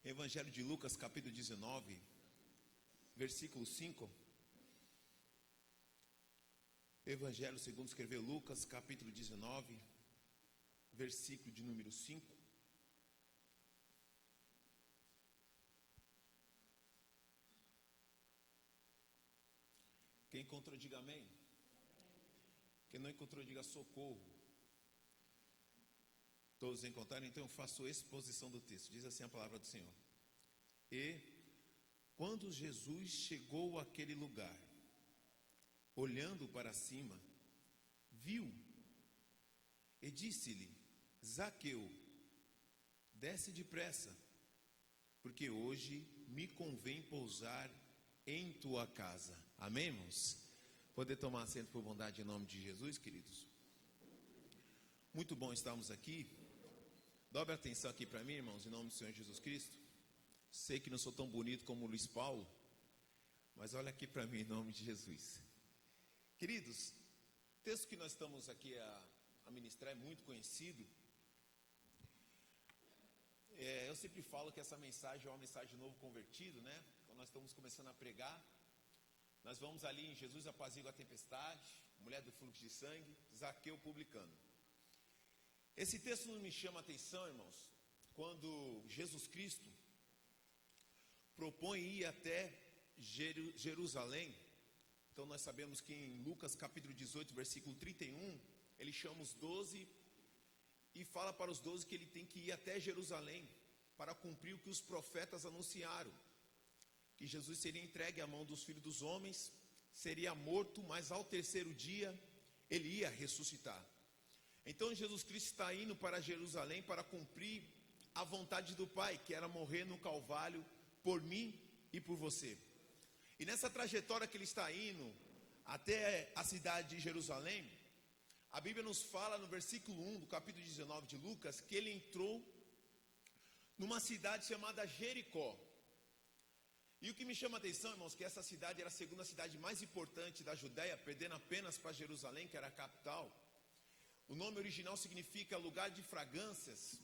Evangelho de Lucas, capítulo 19, versículo 5. Evangelho segundo escreveu Lucas, capítulo 19, versículo de número 5. Quem encontrou, diga amém. Quem não encontrou, diga socorro. Todos encontraram, então eu faço exposição do texto. Diz assim a palavra do Senhor. E quando Jesus chegou àquele lugar, olhando para cima, viu e disse-lhe: Zaqueu, desce depressa, porque hoje me convém pousar em tua casa. Amém, irmãos? Poder tomar assento por bondade em nome de Jesus, queridos. Muito bom estarmos aqui. Dobre a atenção aqui para mim, irmãos, em nome do Senhor Jesus Cristo. Sei que não sou tão bonito como o Luiz Paulo, mas olha aqui para mim em nome de Jesus. Queridos, o texto que nós estamos aqui a ministrar é muito conhecido. Eu sempre falo que essa mensagem é uma mensagem de novo convertido, né? Quando nós estamos começando a pregar, nós vamos ali em Jesus apazigua a tempestade, mulher do fluxo de sangue, Zaqueu publicano. Esse texto não me chama a atenção, irmãos, quando Jesus Cristo propõe ir até Jerusalém. Então nós sabemos que em Lucas capítulo 18, versículo 31, ele chama os 12 e fala para os 12 que ele tem que ir até Jerusalém para cumprir o que os profetas anunciaram, que Jesus seria entregue à mão dos filhos dos homens, seria morto, mas ao terceiro dia ele ia ressuscitar. Então Jesus Cristo está indo para Jerusalém para cumprir a vontade do Pai, que era morrer no Calvário por mim e por você. E nessa trajetória que ele está indo até a cidade de Jerusalém, a Bíblia nos fala no versículo 1 do capítulo 19 de Lucas, que ele entrou numa cidade chamada Jericó. E o que me chama a atenção, irmãos, que essa cidade era a segunda cidade mais importante da Judéia, perdendo apenas para Jerusalém, que era a capital. O nome original significa lugar de fragrâncias.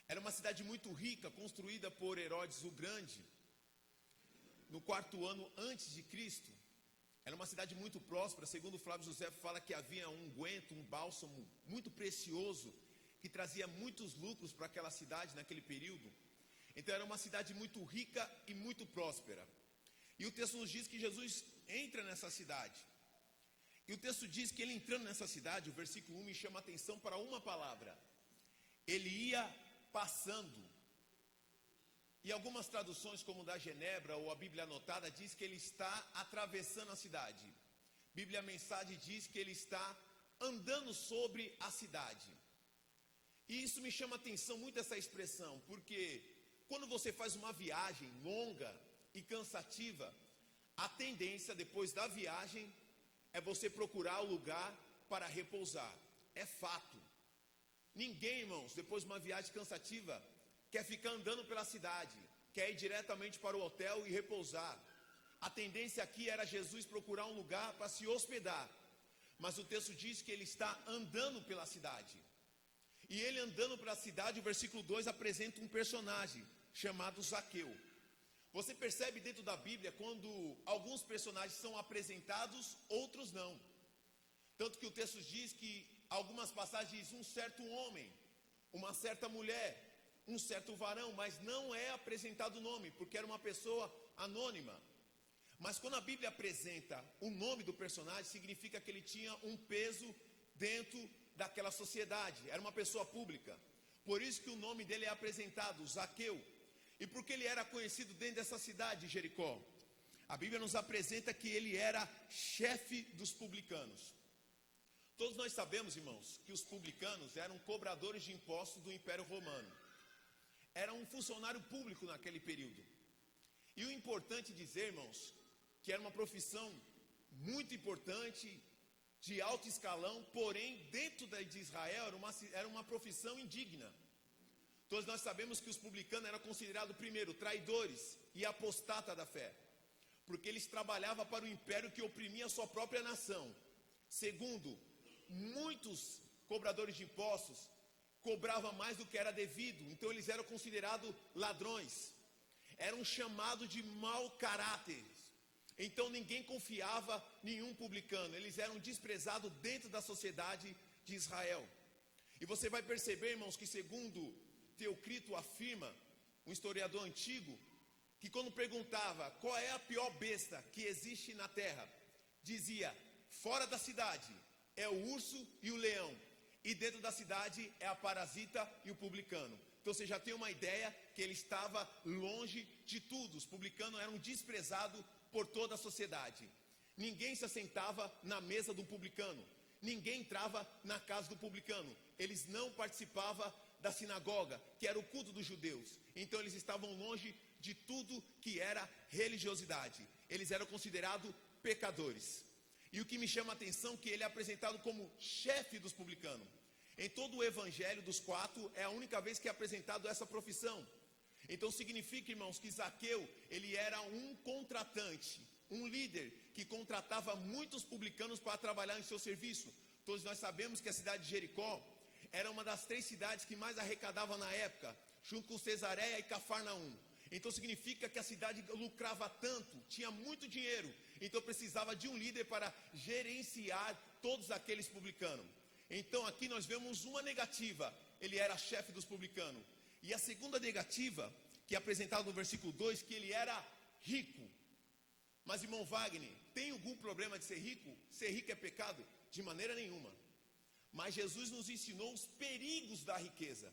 Era uma cidade muito rica, construída por Herodes o Grande, no 4º ano antes de Cristo. Era uma cidade muito próspera. Segundo Flávio José fala que havia um unguento, um bálsamo muito precioso, que trazia muitos lucros para aquela cidade naquele período. Então era uma cidade muito rica e muito próspera. E o texto nos diz que Jesus entra nessa cidade. E o texto diz que ele entrando nessa cidade, o versículo 1 me chama a atenção para uma palavra. Ele ia passando. E algumas traduções, como da Genebra ou a Bíblia Anotada, diz que ele está atravessando a cidade. Bíblia Mensagem diz que ele está andando sobre a cidade. E isso me chama a atenção muito, essa expressão, porque quando você faz uma viagem longa e cansativa, a tendência depois da viagem é você procurar o lugar para repousar. É fato. Ninguém, irmãos, depois de uma viagem cansativa, quer ficar andando pela cidade, quer ir diretamente para o hotel e repousar. A tendência aqui era Jesus procurar um lugar para se hospedar. Mas o texto diz que ele está andando pela cidade. E ele andando pela cidade, o versículo 2 apresenta um personagem chamado Zaqueu. Você percebe dentro da Bíblia quando alguns personagens são apresentados, outros não. Tanto que o texto diz que algumas passagens dizem um certo homem, uma certa mulher, um certo varão, mas não é apresentado o nome, porque era uma pessoa anônima. Mas quando a Bíblia apresenta o nome do personagem, significa que ele tinha um peso dentro daquela sociedade, era uma pessoa pública. Por isso que o nome dele é apresentado, Zaqueu. E porque ele era conhecido dentro dessa cidade, Jericó, a Bíblia nos apresenta que ele era chefe dos publicanos. Todos nós sabemos, irmãos, que os publicanos eram cobradores de impostos do Império Romano. Era um funcionário público naquele período. E o importante dizer, irmãos, que era uma profissão muito importante, de alto escalão, porém, dentro de Israel, era uma profissão indigna. Todos nós sabemos que os publicanos eram considerados, primeiro, traidores e apostata da fé, porque eles trabalhavam para o império que oprimia a sua própria nação. Segundo, muitos cobradores de impostos cobravam mais do que era devido, então eles eram considerados ladrões. Era um chamado de mau caráter. Então ninguém confiava em nenhum publicano. Eles eram desprezados dentro da sociedade de Israel. E você vai perceber, irmãos, que segundo Teocrito afirma, um historiador antigo, que quando perguntava qual é a pior besta que existe na terra, dizia, fora da cidade é o urso e o leão, e dentro da cidade é a parasita e o publicano. Então você já tem uma ideia que ele estava longe de tudo. Os publicanos eram desprezados por toda a sociedade. Ninguém se assentava na mesa do publicano. Ninguém entrava na casa do publicano. Eles não participavam da sinagoga, que era o culto dos judeus. Então eles estavam longe de tudo que era religiosidade. Eles eram considerados pecadores. E o que me chama a atenção é que ele é apresentado como chefe dos publicanos. Em todo o evangelho dos 4, é a única vez que é apresentado essa profissão. Então significa, irmãos, que Zaqueu, ele era um contratante, um líder que contratava muitos publicanos para trabalhar em seu serviço. Todos nós sabemos que a cidade de Jericó era uma das 3 cidades que mais arrecadavam na época, junto com Cesareia e Cafarnaum. Então significa que a cidade lucrava tanto, tinha muito dinheiro, então precisava de um líder para gerenciar todos aqueles publicanos. Então aqui nós vemos uma negativa, ele era chefe dos publicanos. E a segunda negativa, que é apresentada no versículo 2, que ele era rico. Mas irmão Wagner, tem algum problema de ser rico? Ser rico é pecado? De maneira nenhuma. Mas Jesus nos ensinou os perigos da riqueza.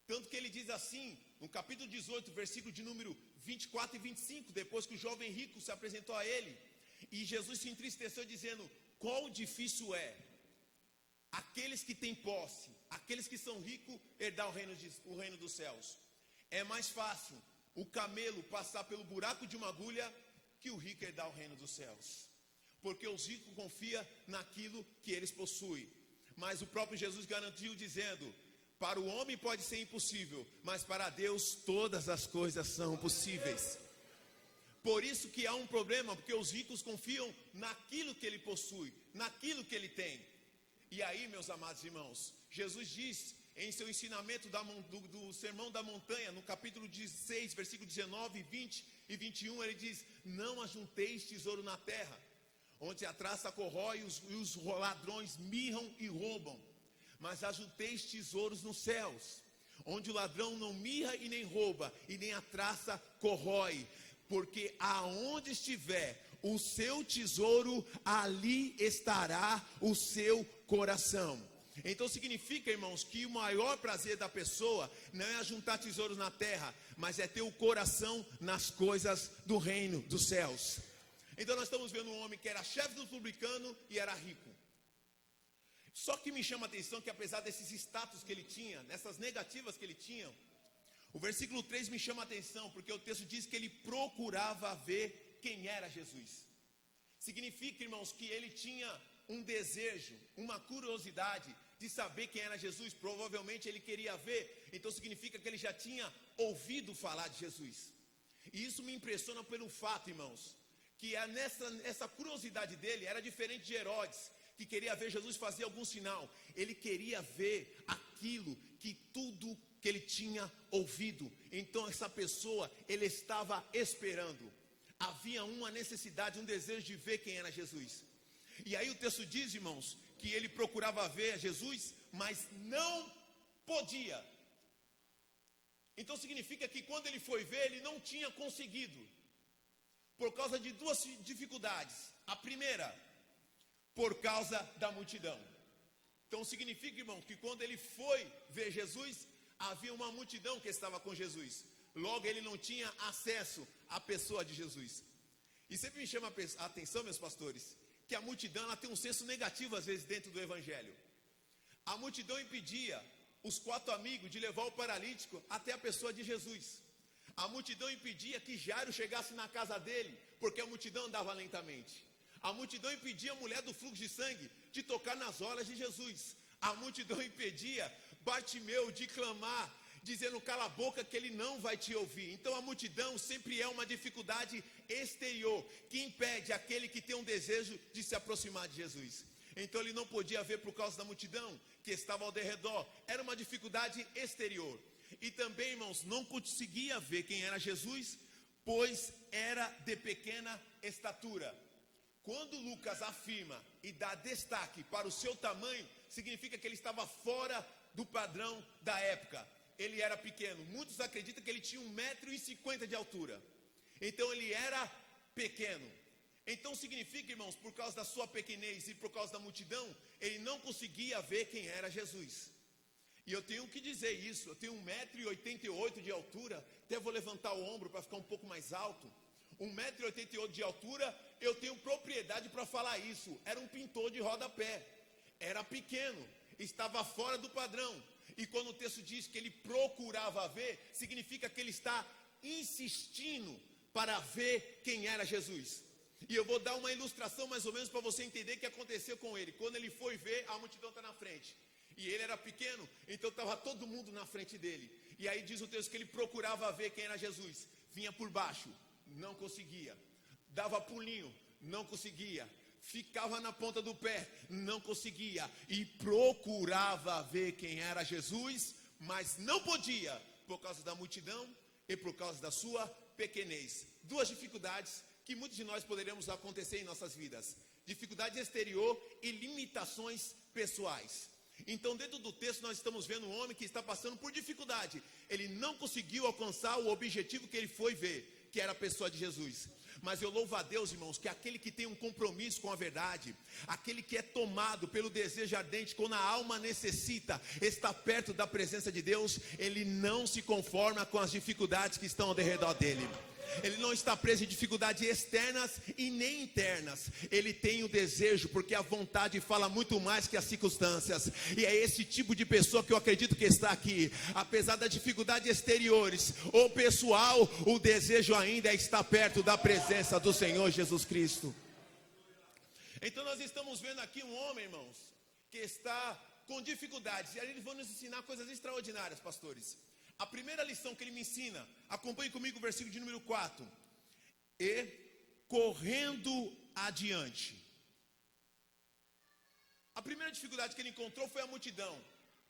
Tanto que ele diz assim, no capítulo 18, versículo de número 24 e 25, depois que o jovem rico se apresentou a ele, e Jesus se entristeceu dizendo, quão difícil é aqueles que têm posse, aqueles que são ricos, herdar o reino dos céus. É mais fácil o camelo passar pelo buraco de uma agulha que o rico herdar o reino dos céus. Porque os ricos confiam naquilo que eles possuem. Mas o próprio Jesus garantiu dizendo, para o homem pode ser impossível, mas para Deus todas as coisas são possíveis. Por isso que há um problema, porque os ricos confiam naquilo que ele possui, naquilo que ele tem. E aí, meus amados irmãos, Jesus diz em seu ensinamento do Sermão da Montanha, no capítulo 16, versículo 19, 20 e 21, ele diz, não ajunteis tesouro na terra, onde a traça corrói e os ladrões mirram e roubam, mas ajunteis tesouros nos céus, onde o ladrão não mirra e nem rouba, e nem a traça corrói, porque aonde estiver o seu tesouro, ali estará o seu coração. Então significa, irmãos, que o maior prazer da pessoa não é ajuntar tesouros na terra, mas é ter o coração nas coisas do reino dos céus. Então nós estamos vendo um homem que era chefe do publicano e era rico. Só que me chama a atenção que apesar desses status que ele tinha, dessas negativas que ele tinha, o versículo 3 me chama a atenção, porque o texto diz que ele procurava ver quem era Jesus. Significa, irmãos, que ele tinha um desejo, uma curiosidade de saber quem era Jesus. Provavelmente ele queria ver, então significa que ele já tinha ouvido falar de Jesus. E isso me impressiona pelo fato, irmãos, que essa curiosidade dele era diferente de Herodes, que queria ver Jesus fazer algum sinal. Ele queria ver aquilo que tudo que ele tinha ouvido. Então essa pessoa, ele estava esperando. Havia uma necessidade, um desejo de ver quem era Jesus. E aí o texto diz, irmãos, que ele procurava ver Jesus, mas não podia. Então significa que quando ele foi ver, ele não tinha conseguido. Por causa de 2 dificuldades. A primeira, por causa da multidão. Então significa, irmão, que quando ele foi ver Jesus, havia uma multidão que estava com Jesus. Logo ele não tinha acesso à pessoa de Jesus. E sempre me chama a atenção, meus pastores, que a multidão ela tem um senso negativo às vezes dentro do evangelho. A multidão impedia os 4 amigos de levar o paralítico até a pessoa de Jesus. A multidão impedia que Jairo chegasse na casa dele, porque a multidão andava lentamente. A multidão impedia a mulher do fluxo de sangue de tocar nas orlas de Jesus. A multidão impedia Bartimeu de clamar, dizendo cala a boca que ele não vai te ouvir. Então a multidão sempre é uma dificuldade exterior, que impede aquele que tem um desejo de se aproximar de Jesus. Então ele não podia ver por causa da multidão que estava ao redor. Era uma dificuldade exterior. E também, irmãos, não conseguia ver quem era Jesus, pois era de pequena estatura. Quando Lucas afirma e dá destaque para o seu tamanho, significa que ele estava fora do padrão da época. Ele era pequeno. Muitos acreditam que ele tinha 1,50 m de altura. Então ele era pequeno. Então significa, irmãos, por causa da sua pequenez e por causa da multidão, ele não conseguia ver quem era Jesus. E eu tenho que dizer isso, eu tenho 1,88 m de altura, até vou levantar o ombro para ficar um pouco mais alto. 1,88 m de altura, eu tenho propriedade para falar isso. Era um pintor de rodapé, era pequeno, estava fora do padrão. E quando o texto diz que ele procurava ver, significa que ele está insistindo para ver quem era Jesus. E eu vou dar uma ilustração mais ou menos para você entender o que aconteceu com ele. Quando ele foi ver, a multidão está na frente. E ele era pequeno, então estava todo mundo na frente dele. E aí diz o texto que ele procurava ver quem era Jesus. Vinha por baixo, não conseguia. Dava pulinho, não conseguia. Ficava na ponta do pé, não conseguia. E procurava ver quem era Jesus, mas não podia, por causa da multidão e por causa da sua pequenez. Duas dificuldades que muitos de nós poderíamos acontecer em nossas vidas: dificuldade exterior e limitações pessoais. Então, dentro do texto, nós estamos vendo um homem que está passando por dificuldade. Ele não conseguiu alcançar o objetivo que ele foi ver, que era a pessoa de Jesus. Mas eu louvo a Deus, irmãos, que aquele que tem um compromisso com a verdade, aquele que é tomado pelo desejo ardente, quando a alma necessita estar perto da presença de Deus, ele não se conforma com as dificuldades que estão ao redor dele. Ele não está preso em dificuldades externas e nem internas. Ele tem o desejo, porque a vontade fala muito mais que as circunstâncias. E é esse tipo de pessoa que eu acredito que está aqui. Apesar das dificuldades exteriores ou pessoal, o desejo ainda é estar perto da presença do Senhor Jesus Cristo. Então nós estamos vendo aqui um homem, irmãos, que está com dificuldades. E aí eles vão nos ensinar coisas extraordinárias, pastores. A primeira lição que ele me ensina, acompanhe comigo o versículo de número 4. E correndo adiante. A primeira dificuldade que ele encontrou foi a multidão.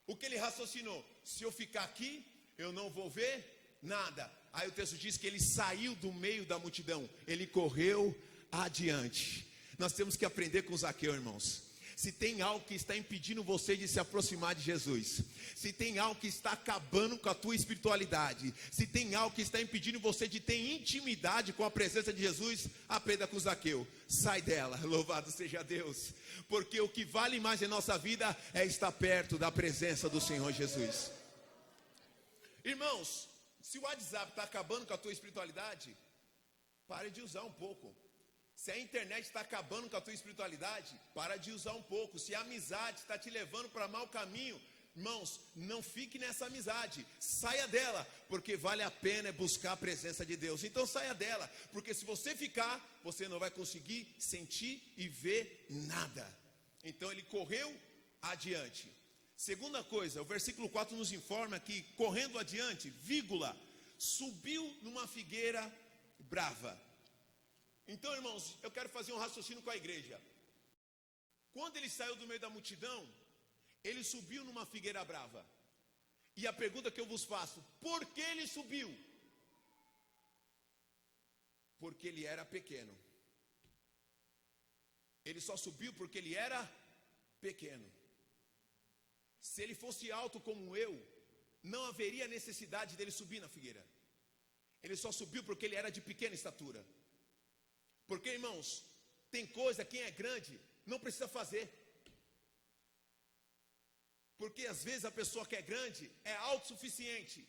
O que ele raciocinou? Se eu ficar aqui, eu não vou ver nada. Aí o texto diz que ele saiu do meio da multidão. Ele correu adiante. Nós temos que aprender com Zaqueu, irmãos. Se tem algo que está impedindo você de se aproximar de Jesus, se tem algo que está acabando com a tua espiritualidade, se tem algo que está impedindo você de ter intimidade com a presença de Jesus, aprenda com Zaqueu, sai dela, louvado seja Deus, porque o que vale mais em nossa vida é estar perto da presença do Senhor Jesus. Irmãos, se o WhatsApp está acabando com a tua espiritualidade, pare de usar um pouco. Se a internet está acabando com a tua espiritualidade, para de usar um pouco. Se a amizade está te levando para mau caminho, irmãos, não fique nessa amizade, saia dela, porque vale a pena buscar a presença de Deus. Então saia dela, porque se você ficar, você não vai conseguir sentir e ver nada. Então ele correu adiante. Segunda coisa, o versículo 4 nos informa que correndo adiante, vírgula, subiu numa figueira brava. Então, irmãos, eu quero fazer um raciocínio com a igreja. Quando ele saiu do meio da multidão, ele subiu numa figueira brava. E a pergunta que eu vos faço: por que ele subiu? Porque ele era pequeno. Ele só subiu porque ele era pequeno. Se ele fosse alto como eu, não haveria necessidade dele subir na figueira. Ele só subiu porque ele era de pequena estatura. Porque, irmãos, tem coisa, quem é grande não precisa fazer. Porque às vezes a pessoa que é grande é autossuficiente,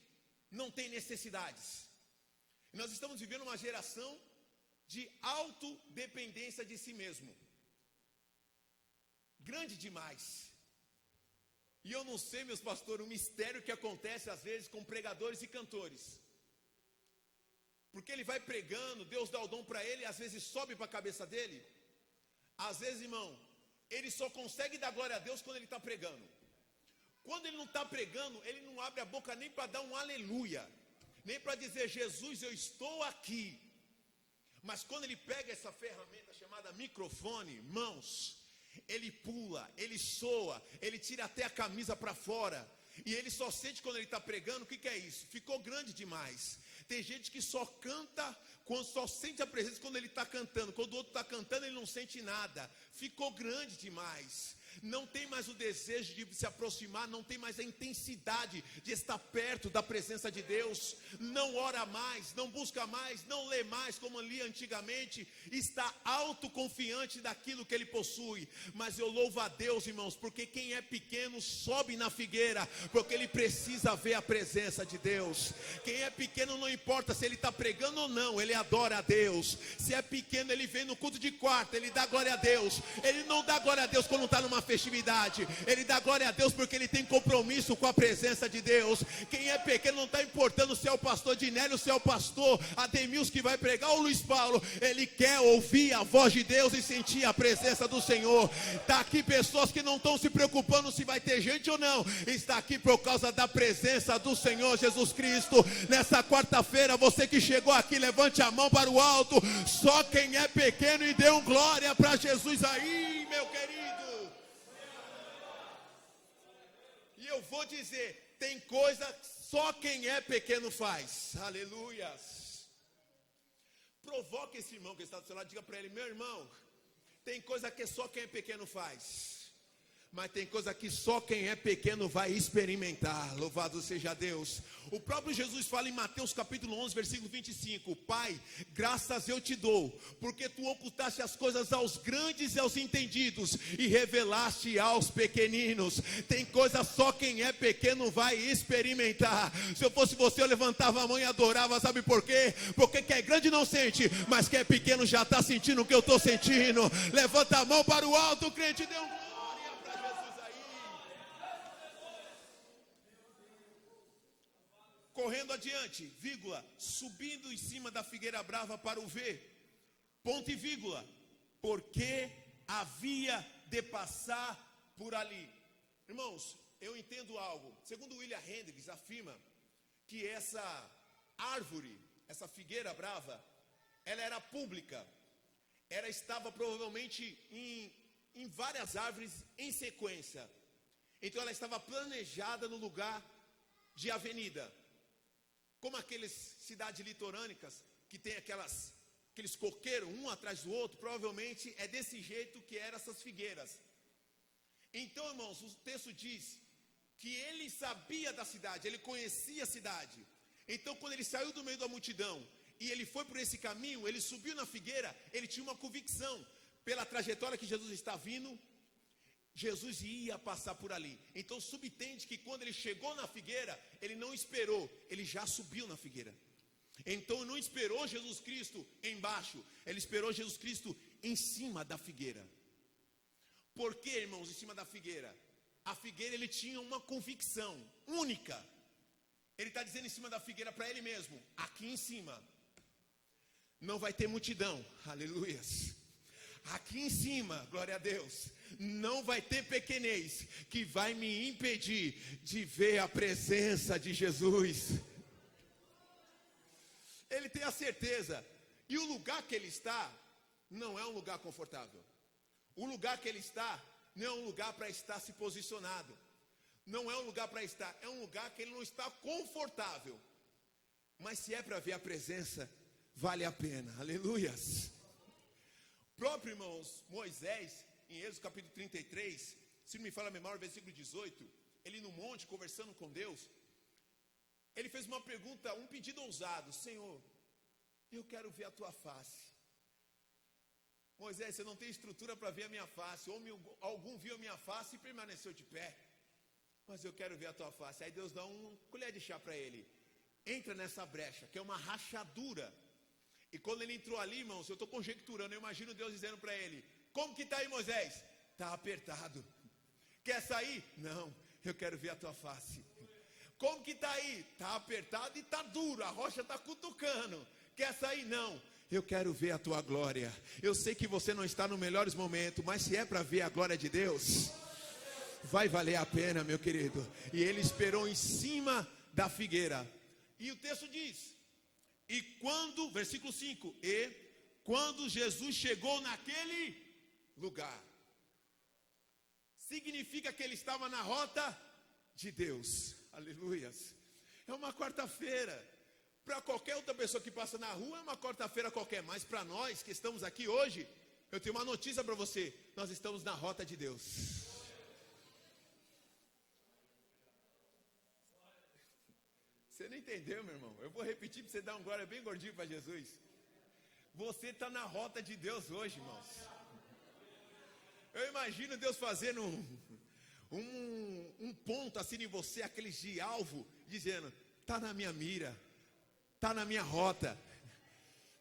não tem necessidades. E nós estamos vivendo uma geração de autodependência de si mesmo. Grande demais. E eu não sei, meus pastores, o mistério que acontece às vezes com pregadores e cantores. Porque ele vai pregando, Deus dá o dom para ele, às vezes sobe para a cabeça dele. Às vezes, irmão, ele só consegue dar glória a Deus quando ele está pregando. Quando ele não está pregando, ele não abre a boca nem para dar um aleluia, nem para dizer: Jesus, eu estou aqui. Mas quando ele pega essa ferramenta chamada microfone, irmãos, ele pula, ele soa, ele tira até a camisa para fora. E ele só sente quando ele está pregando. O que é isso? Ficou grande demais. Tem gente que só canta, só sente a presença quando ele está cantando. Quando o outro está cantando, ele não sente nada. Ficou grande demais. Não tem mais o desejo de se aproximar, não tem mais a intensidade de estar perto da presença de Deus. Não ora mais, não busca mais, não lê mais como lia antigamente. Está autoconfiante daquilo que ele possui. Mas eu louvo a Deus, irmãos, porque quem é pequeno sobe na figueira, porque ele precisa ver a presença de Deus. Quem é pequeno não importa se ele está pregando ou não, ele adora a Deus. Se é pequeno, ele vem no culto de quarta, ele dá glória a Deus. Ele não dá glória a Deus quando está numa festividade, ele dá glória a Deus porque ele tem compromisso com a presença de Deus. Quem é pequeno não está importando se é o pastor Dinélio, se é o pastor Ademils que vai pregar ou Luiz Paulo. Ele quer ouvir a voz de Deus e sentir a presença do Senhor. Está aqui pessoas que não estão se preocupando se vai ter gente ou não, está aqui por causa da presença do Senhor Jesus Cristo. Nessa quarta-feira, você que chegou aqui, levante a mão para o alto. Só quem é pequeno e dê um glória para Jesus aí, meu querido. E eu vou dizer, tem coisa só quem é pequeno faz. Aleluias. Provoque esse irmão que está do seu lado, diga para ele: meu irmão, tem coisa que só quem é pequeno faz. Mas tem coisa que só quem é pequeno vai experimentar. Louvado seja Deus. O próprio Jesus fala em Mateus capítulo 11, versículo 25: Pai, graças eu te dou, porque tu ocultaste as coisas aos grandes e aos entendidos, e revelaste aos pequeninos. Tem coisa só quem é pequeno vai experimentar. Se eu fosse você, eu levantava a mão e adorava. Sabe por quê? Porque quem é grande não sente, mas quem é pequeno já está sentindo o que eu estou sentindo. Levanta a mão para o alto, crente, dê um correndo adiante, vírgula, subindo em cima da figueira brava para o ver, ponto e vírgula, porque havia de passar por ali. Irmãos, eu entendo algo. Segundo William Hendricks afirma que essa árvore, essa figueira brava, ela era pública. Ela estava provavelmente em várias árvores em sequência. Então ela estava planejada no lugar de avenida. Como aquelas cidades litorânicas que tem aqueles coqueiros um atrás do outro, provavelmente é desse jeito que eram essas figueiras. Então, irmãos, o texto diz que ele sabia da cidade, ele conhecia a cidade. Então, quando ele saiu do meio da multidão e ele foi por esse caminho, ele subiu na figueira, ele tinha uma convicção pela trajetória que Jesus está vindo. Jesus ia passar por ali. Então subentende que quando ele chegou na figueira, ele não esperou, ele já subiu na figueira. Então não esperou Jesus Cristo embaixo, ele esperou Jesus Cristo em cima da figueira. Por que, irmãos, em cima da figueira? A figueira, ele tinha uma convicção única. Ele está dizendo em cima da figueira para ele mesmo: aqui em cima não vai ter multidão, aleluias. Aqui em cima, glória a Deus, não vai ter pequenez que vai me impedir de ver a presença de Jesus. Ele tem a certeza. E o lugar que ele está não é um lugar confortável. O lugar que ele está não é um lugar para estar se posicionado. Não é um lugar para estar, é um lugar que ele não está confortável. Mas se é para ver a presença, vale a pena. Aleluias. Próprio, irmãos, Moisés, em Êxodo capítulo 33, se não me falha a memória, versículo 18, ele no monte, conversando com Deus, ele fez uma pergunta, um pedido ousado: Senhor, eu quero ver a tua face. Moisés, você não tem estrutura para ver a minha face. Algum viu a minha face e permaneceu de pé, mas eu quero ver a tua face. Aí Deus dá uma colher de chá para ele: entra nessa brecha, que é uma rachadura. E quando ele entrou ali, irmãos, eu estou conjecturando, eu imagino Deus dizendo para ele: como que está aí, Moisés? Está apertado. Quer sair? Não, eu quero ver a tua face. Como que está aí? Está apertado e está duro, a rocha está cutucando. Quer sair? Não, eu quero ver a tua glória. Eu sei que você não está nos melhores momentos, mas se é para ver a glória de Deus, vai valer a pena, meu querido. E ele esperou em cima da figueira. E o texto diz: e quando, versículo 5, e quando Jesus chegou naquele lugar, significa que ele estava na rota de Deus. Aleluias. É uma quarta-feira. Para qualquer outra pessoa que passa na rua, é uma quarta-feira qualquer. Mas para nós que estamos aqui hoje, eu tenho uma notícia para você. Nós estamos na rota de Deus. Você não entendeu, meu irmão? Eu vou repetir para você dar um glória bem gordinho para Jesus. Você está na rota de Deus hoje, irmãos. Eu imagino Deus fazendo um ponto assim em você, aqueles de alvo, dizendo: está na minha mira, está na minha rota,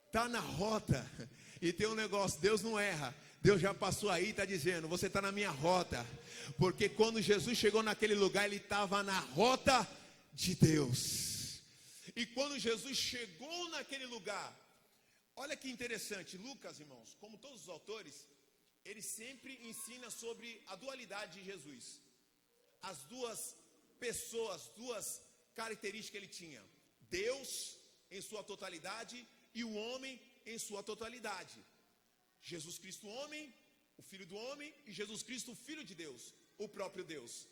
está na rota. E tem um negócio, Deus não erra. Deus já passou aí e está dizendo: você está na minha rota. Porque quando Jesus chegou naquele lugar, ele estava na rota de Deus. E quando Jesus chegou naquele lugar, olha que interessante, Lucas, irmãos, como todos os autores, ele sempre ensina sobre a dualidade de Jesus. As duas pessoas, duas características que ele tinha: Deus em sua totalidade e o homem em sua totalidade. Jesus Cristo homem, o Filho do homem, e Jesus Cristo, o Filho de Deus, o próprio Deus.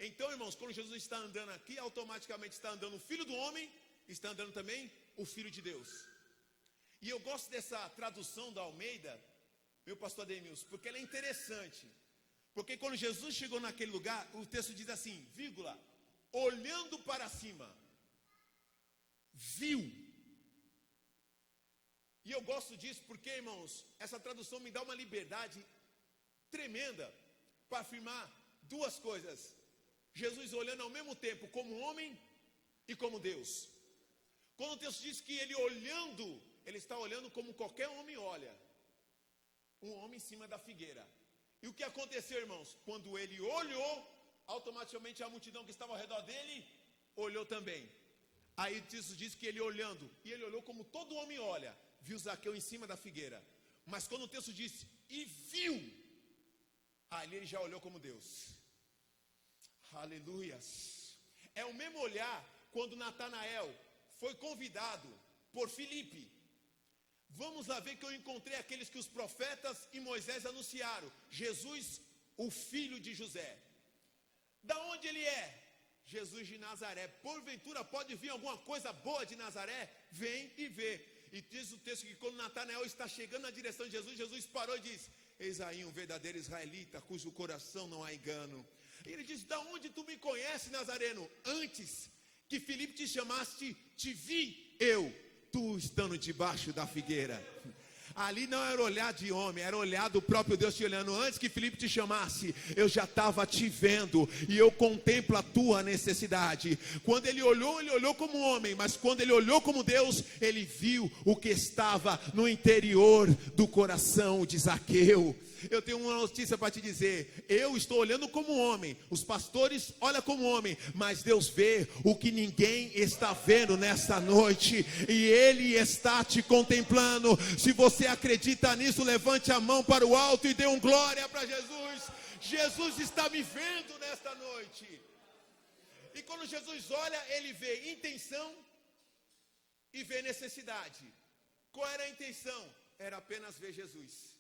Então, irmãos, quando Jesus está andando aqui, automaticamente está andando o Filho do homem, está andando também o Filho de Deus. E eu gosto dessa tradução da Almeida, meu pastor Ademilson, porque ela é interessante. Porque quando Jesus chegou naquele lugar, o texto diz assim, vírgula, olhando para cima, viu. E eu gosto disso porque, irmãos, essa tradução me dá uma liberdade tremenda para afirmar duas coisas. Jesus olhando ao mesmo tempo como homem e como Deus. Quando o texto diz que ele olhando, ele está olhando como qualquer homem olha. Um homem em cima da figueira. E o que aconteceu, irmãos? Quando ele olhou, automaticamente a multidão que estava ao redor dele olhou também. Aí o texto diz que ele olhando, e ele olhou como todo homem olha, viu Zaqueu em cima da figueira. Mas quando o texto diz, e viu, ali ele já olhou como Deus. Aleluias. É o mesmo olhar quando Natanael foi convidado por Filipe. Vamos lá ver que eu encontrei aqueles que os profetas e Moisés anunciaram. Jesus, o filho de José. Da onde ele é? Jesus de Nazaré. Porventura pode vir alguma coisa boa de Nazaré? Vem e vê. E diz o texto que quando Natanael está chegando na direção de Jesus, Jesus parou e diz, eis aí um verdadeiro israelita, cujo coração não há engano. E ele diz, da onde tu me conheces, Nazareno? Antes que Filipe te chamaste, te vi eu, tu estando debaixo da figueira. Ali não era olhar de homem, era olhar do próprio Deus te olhando. Antes que Filipe te chamasse, eu já estava te vendo, e eu contemplo a tua necessidade. Quando ele olhou como homem, mas quando ele olhou como Deus, ele viu o que estava no interior do coração de Zaqueu. Eu tenho uma notícia para te dizer, eu estou olhando como homem, os pastores olham como homem, mas Deus vê o que ninguém está vendo nesta noite, e Ele está te contemplando. Se você acredita nisso, levante a mão para o alto e dê um glória para Jesus. Jesus está me vendo nesta noite. E quando Jesus olha, Ele vê intenção e vê necessidade. Qual era a intenção? Era apenas ver Jesus.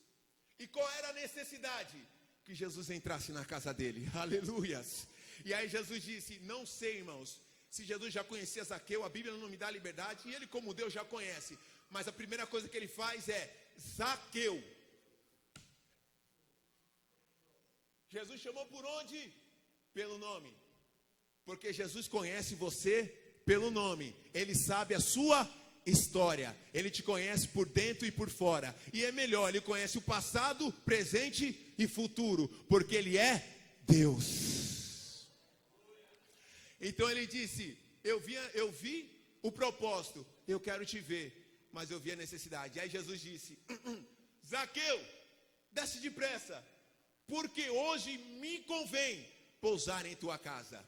E qual era a necessidade? Que Jesus entrasse na casa dele. Aleluias. E aí Jesus disse, não sei, irmãos, se Jesus já conhecia Zaqueu, a Bíblia não me dá liberdade, e ele como Deus já conhece. Mas a primeira coisa que ele faz é, Zaqueu. Jesus chamou por onde? Pelo nome. Porque Jesus conhece você pelo nome. Ele sabe a sua história. Ele te conhece por dentro e por fora. E é melhor, ele conhece o passado, presente e futuro, porque ele é Deus. Então ele disse, eu vi o propósito, eu quero te ver, mas eu vi a necessidade. Aí Jesus disse, Zaqueu, desce depressa, porque hoje me convém pousar em tua casa.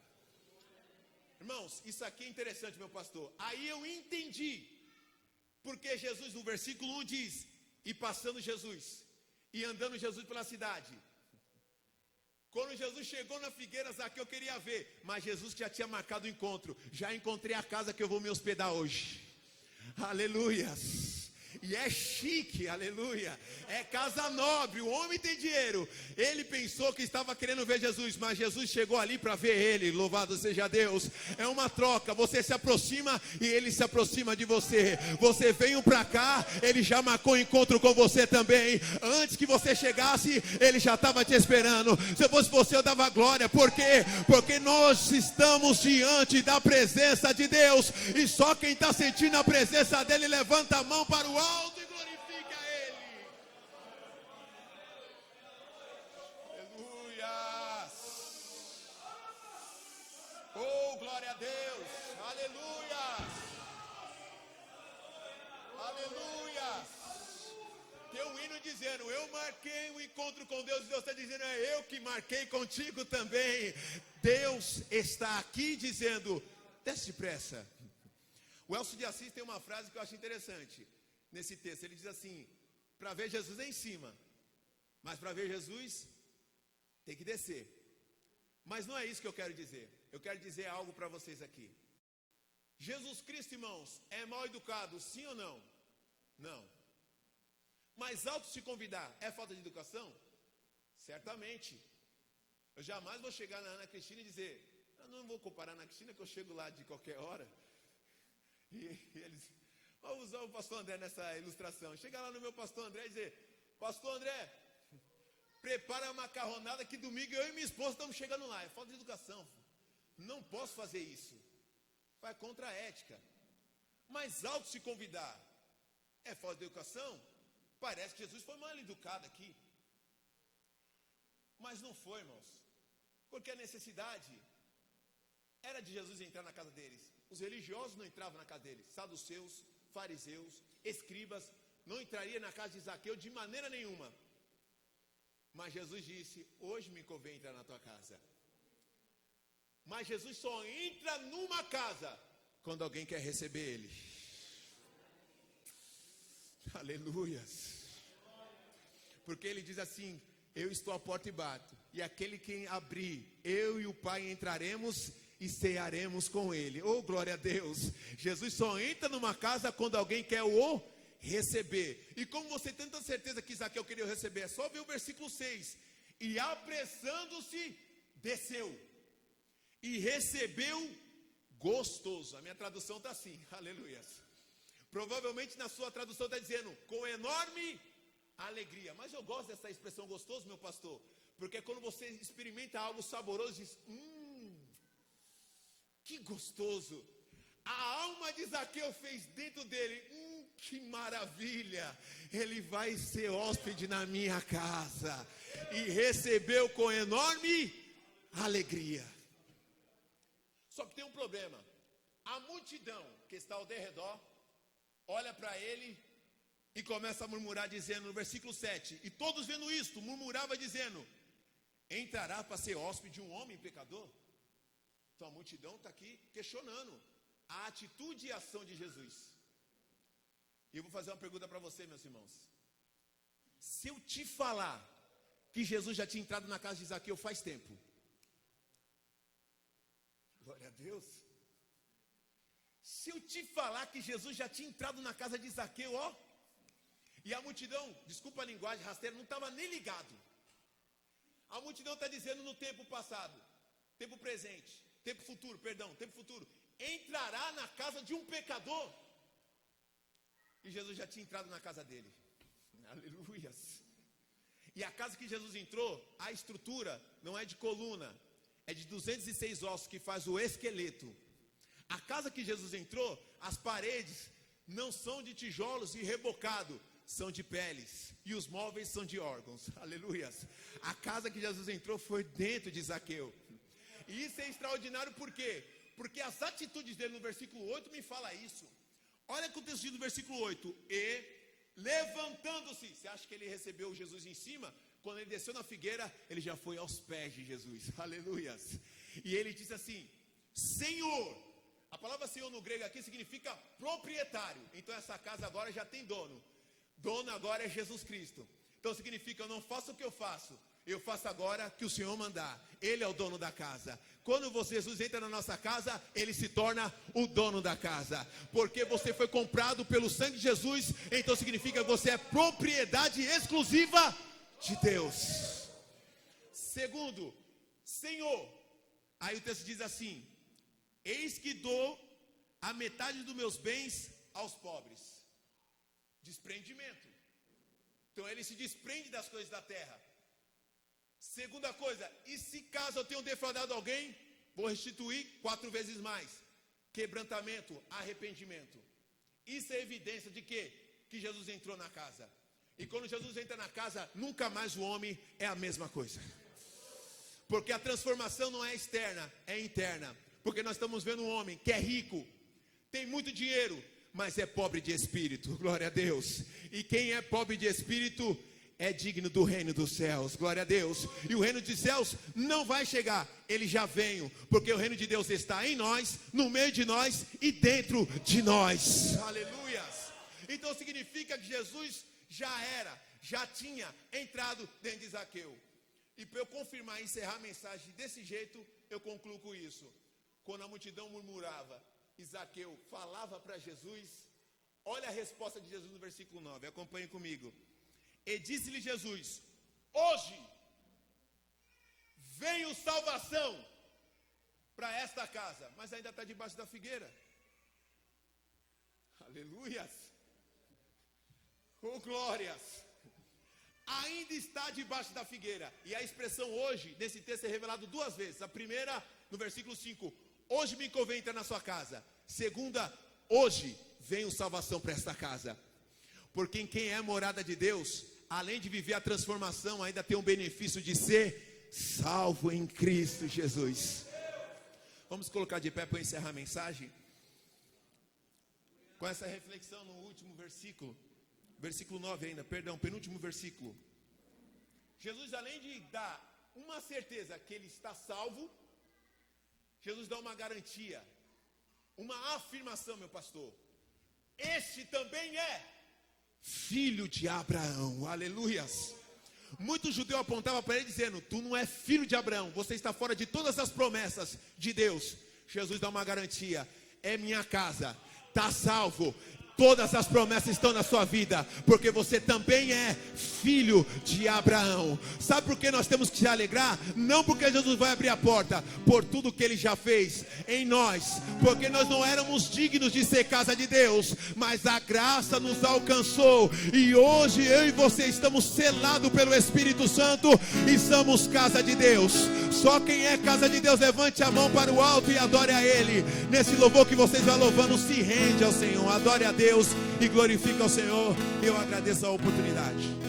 Irmãos, isso aqui é interessante, meu pastor. Aí eu entendi porque Jesus no versículo 1 diz, e passando Jesus, e andando Jesus pela cidade. Quando Jesus chegou na figueira, Zaqueu queria ver, mas Jesus já tinha marcado o encontro. Já encontrei a casa que eu vou me hospedar hoje. Aleluias. e é chique, aleluia. É casa nobre, o homem tem dinheiro. Ele pensou que estava querendo ver Jesus, mas Jesus chegou ali para ver ele, louvado seja Deus. É uma troca, você se aproxima e ele se aproxima de você. Você veio para cá, ele já marcou encontro com você também. Antes que você chegasse, ele já estava te esperando. Se eu fosse você, eu dava glória. Por quê? Porque nós estamos diante da presença de Deus, e só quem está sentindo a presença dele levanta a mão para o alto e glorifica ele. Aleluia. Oh, glória a Deus. Aleluia. Aleluia. Tem um hino dizendo: eu marquei um encontro com Deus. E Deus está dizendo: é eu que marquei contigo também. Deus está aqui dizendo: desce depressa. O Elcio de Assis tem uma frase que eu acho interessante nesse texto. Ele diz assim: para ver Jesus é em cima, mas para ver Jesus tem que descer. Mas não é isso que eu quero dizer. Eu quero dizer algo para vocês aqui. Jesus Cristo, irmãos, é mal educado, sim ou não? Não. Mas auto se convidar é falta de educação? Certamente. Eu jamais vou chegar na Ana Cristina e dizer: eu não vou comparar a Ana Cristina, que eu chego lá de qualquer hora. E eles vão usar o pastor André nessa ilustração. Chega lá no meu pastor André e dizer: pastor André, prepara a macarronada que domingo eu e minha esposa estamos chegando lá. É falta de educação. Não posso fazer isso. Vai contra a ética. Mas auto se convidar é falta de educação? Parece que Jesus foi mal educado aqui. Mas não foi, irmãos. Porque a necessidade era de Jesus entrar na casa deles. Os religiosos não entravam na casa deles. Saduceus, fariseus, escribas não entrariam na casa de Zaqueu de maneira nenhuma. Mas Jesus disse: hoje me convém entrar na tua casa. Mas Jesus só entra numa casa quando alguém quer receber ele. Aleluias. Porque ele diz assim: eu estou à porta e bato, e aquele que abrir, eu e o Pai entraremos e cearemos com ele. Oh, glória a Deus. Jesus só entra numa casa quando alguém quer o receber. E como você tem tanta certeza que Zaqueu queria o receber, é só ver o versículo 6. E apressando-se, desceu e recebeu gostoso. A minha tradução está assim, aleluia. Provavelmente na sua tradução está dizendo: com enorme alegria. Mas eu gosto dessa expressão gostoso, meu pastor, porque quando você experimenta algo saboroso, diz: que gostoso. A alma de Zaqueu fez dentro dele: que maravilha, ele vai ser hóspede na minha casa. E recebeu com enorme alegria. Só que tem um problema. A multidão que está ao derredor olha para ele e começa a murmurar, dizendo no versículo 7: e todos vendo isto, murmurava dizendo: entrará para ser hóspede um homem pecador? Então a multidão está aqui questionando a atitude e a ação de Jesus. E eu vou fazer uma pergunta para você, meus irmãos. Se eu te falar que Jesus já tinha entrado na casa de Zaqueu faz tempo, glória a Deus. Se eu te falar que Jesus já tinha entrado na casa de Zaqueu, e a multidão, desculpa a linguagem rasteira, não estava nem ligado. A multidão está dizendo no tempo passado, tempo presente, tempo futuro, entrará na casa de um pecador. E Jesus já tinha entrado na casa dele. Aleluias. E a casa que Jesus entrou, a estrutura não é de coluna, é de 206 ossos que faz o esqueleto. A casa que Jesus entrou, as paredes não são de tijolos e rebocado, são de peles, e os móveis são de órgãos. Aleluias. A casa que Jesus entrou foi dentro de Zaqueu. E isso é extraordinário por quê? Porque as atitudes dele no versículo 8 me fala isso. Olha o texto do versículo 8. E levantando-se, você acha que ele recebeu Jesus em cima? Quando ele desceu na figueira, ele já foi aos pés de Jesus. Aleluias. E ele disse assim: Senhor. A palavra Senhor no grego aqui significa proprietário. Então essa casa agora já tem dono. Dono agora é Jesus Cristo. Então significa: eu não faço o que eu faço, Eu faço agora que o Senhor mandar. Ele é o dono da casa. Quando Jesus entra na nossa casa, Ele se torna o dono da casa. Porque você foi comprado pelo sangue de Jesus, então significa que você é propriedade exclusiva de Deus. Segundo, Senhor. Aí o texto diz assim: eis que dou a metade dos meus bens aos pobres. Desprendimento. Então ele se desprende das coisas da terra. Segunda coisa, e se caso eu tenho defraudado alguém, vou restituir 4 vezes mais. Quebrantamento, arrependimento. Isso é evidência de quê? Que Jesus entrou na casa. E quando Jesus entra na casa, nunca mais o homem é a mesma coisa. Porque a transformação não é externa, é interna. Porque nós estamos vendo um homem que é rico, tem muito dinheiro, mas é pobre de espírito. Glória a Deus. E quem é pobre de espírito é digno do reino dos céus. Glória a Deus. E o reino dos céus não vai chegar, ele já veio. Porque o reino de Deus está em nós, no meio de nós e dentro de nós. Aleluias. Então significa que Jesus já tinha entrado dentro de Zaqueu. E para eu confirmar e encerrar a mensagem desse jeito, eu concluo com isso. Quando a multidão murmurava, Zaqueu falava para Jesus. Olha a resposta de Jesus no versículo 9, acompanhe comigo. E disse-lhe Jesus: hoje veio salvação para esta casa. Mas ainda está debaixo da figueira. Aleluias. Oh glórias. Ainda está debaixo da figueira. E a expressão hoje, nesse texto, é revelado 2 vezes. A primeira, no versículo 5. Hoje me convém entrar na sua casa. Segunda, hoje veio salvação para esta casa. Porque em quem é morada de Deus, além de viver a transformação, ainda tem o benefício de ser salvo em Cristo Jesus. Vamos colocar de pé para encerrar a mensagem. Com essa reflexão no último versículo. Versículo 9 ainda, perdão, penúltimo versículo. Jesus, além de dar uma certeza que ele está salvo, Jesus dá uma garantia, uma afirmação, meu pastor. Este também é filho de Abraão. Aleluias. Muitos judeus apontavam para ele dizendo: tu não é filho de Abraão, você está fora de todas as promessas de Deus. Jesus dá uma garantia: é minha casa, está salvo. Todas as promessas estão na sua vida, porque você também é filho de Abraão. Sabe por que nós temos que se alegrar? Não porque Jesus vai abrir a porta, por tudo que ele já fez em nós, porque nós não éramos dignos de ser casa de Deus, mas a graça nos alcançou, e hoje eu e você estamos selados pelo Espírito Santo, e somos casa de Deus. Só quem é casa de Deus, levante a mão para o alto e adore a Ele. Nesse louvor que vocês vão louvando, se rende ao Senhor, adore a Deus e glorifica ao Senhor. Eu agradeço a oportunidade.